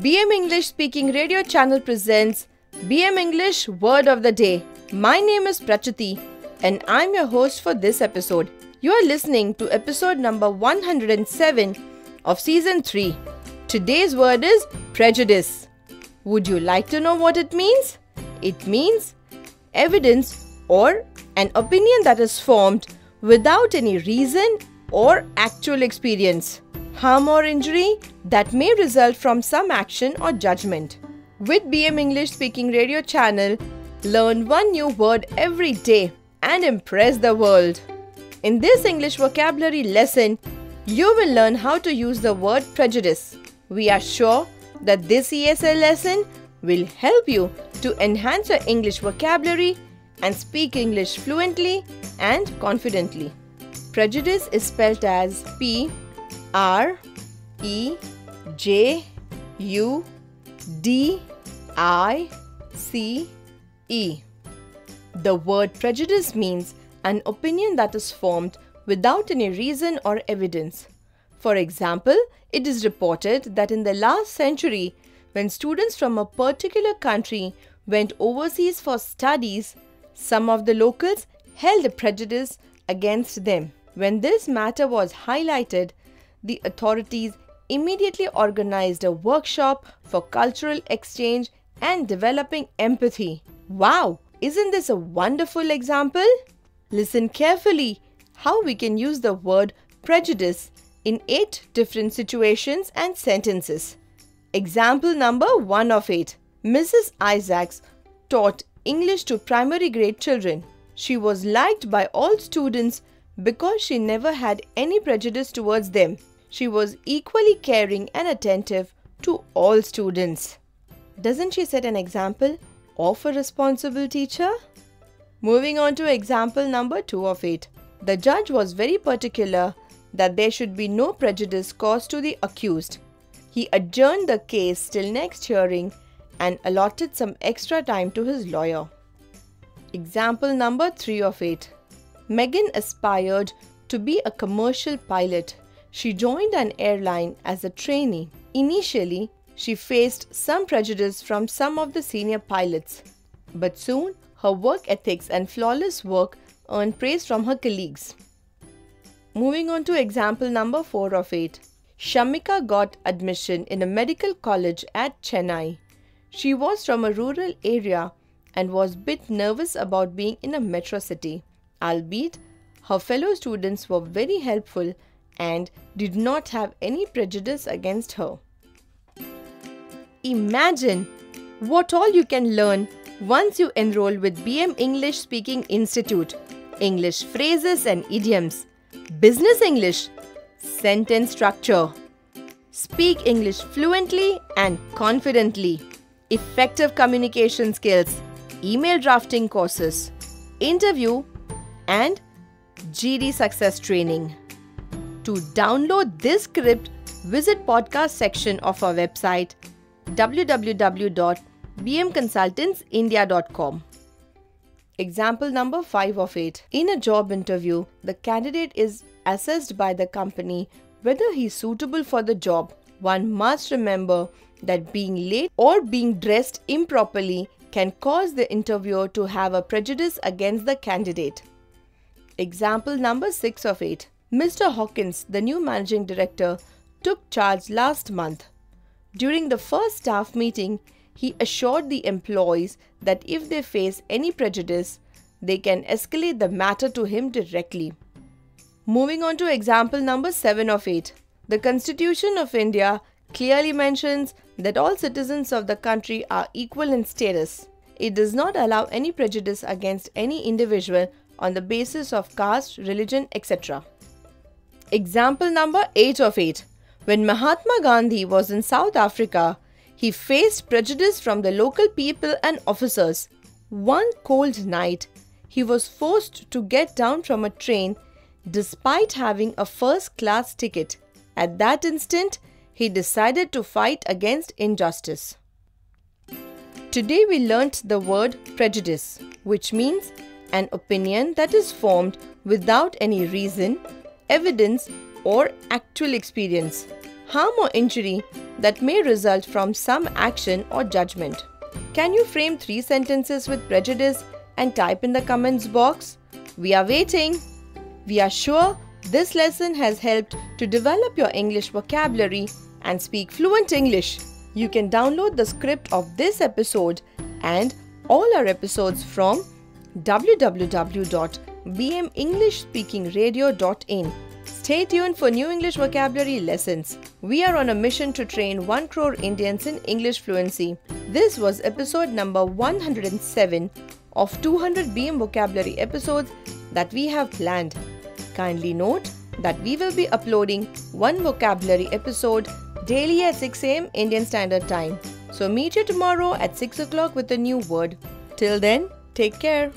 BM English Speaking Radio Channel presents BM English Word of the Day. My name is Prachati and I'm your host for this episode. You are listening to episode number 107 of season 3. Today's word is prejudice. Would you like to know what it means? It means evidence or an opinion that is formed without any reason or actual experience. Harm or injury that may result from some action or judgment. With BM English Speaking Radio Channel, learn one new word every day and impress the world. In this English vocabulary lesson, you will learn how to use the word prejudice. We are sure that this ESL lesson will help you to enhance your English vocabulary and speak English fluently and confidently. Prejudice is spelled as P-R-E-J-U-D-I-C-E. The word prejudice means an opinion that is formed without any reason or evidence. For example, it is reported that in the last century, when students from a particular country went overseas for studies, some of the locals held a prejudice against them. When this matter was highlighted, the authorities immediately organized a workshop for cultural exchange and developing empathy. Wow! Isn't this a wonderful example? Listen carefully how we can use the word prejudice in 8 different situations and sentences. Example number 1 of 8. Mrs. Isaacs taught English to primary grade children. She was liked by all students because she never had any prejudice towards them. She was equally caring and attentive to all students. Doesn't she set an example of a responsible teacher? Moving on to example number 2 of 8. The judge was very particular that there should be no prejudice caused to the accused. He adjourned the case till next hearing and allotted some extra time to his lawyer. Example number 3 of 8. Megan aspired to be a commercial pilot. She joined an airline as a trainee. Initially, she faced some prejudice from some of the senior pilots, but soon her work ethics and flawless work earned praise from her colleagues. Moving on to example number 4 of 8. Shamika got admission in a medical college at Chennai. She was from a rural area and was a bit nervous about being in a metro city, albeit her fellow students were very helpful and did not have any prejudice against her. Imagine what all you can learn once you enroll with BM English Speaking Institute. English phrases and idioms, business English, sentence structure, speak English fluently and confidently, effective communication skills, email drafting courses, interview and GD success training. To download this script, visit podcast section of our website www.bmconsultantsindia.com. Example number 5 of 8. In a job interview, the candidate is assessed by the company whether he is suitable for the job. One must remember that being late or being dressed improperly can cause the interviewer to have a prejudice against the candidate. Example number 6 of 8. Mr. Hawkins, the new managing director, took charge last month. During the first staff meeting, he assured the employees that if they face any prejudice, they can escalate the matter to him directly. Moving on to example number 7 of 8. The Constitution of India clearly mentions that all citizens of the country are equal in status. It does not allow any prejudice against any individual on the basis of caste, religion, etc. Example number 8 of 8. When Mahatma Gandhi was in South Africa, he faced prejudice from the local people and officers. One cold night, he was forced to get down from a train despite having a first-class ticket. At that instant, he decided to fight against injustice. Today we learnt the word prejudice, which means an opinion that is formed without any reason, evidence or actual experience. harm or injury that may result from some action or judgment. Can you frame 3 sentences with prejudice and type in the comments box? We are waiting. We are sure this lesson has helped to develop your English vocabulary and speak fluent English. You can download the script of this episode and all our episodes from www.bmenglishspeakingradio.in. Stay tuned for new English vocabulary lessons. We are on a mission to train 1 crore Indians in English fluency. This was episode number 107 of 200 BM vocabulary episodes that we have planned. Kindly note that we will be uploading 1 vocabulary episode daily at 6 am Indian Standard Time. So meet you tomorrow at 6 o'clock with a new word. Till then, take care.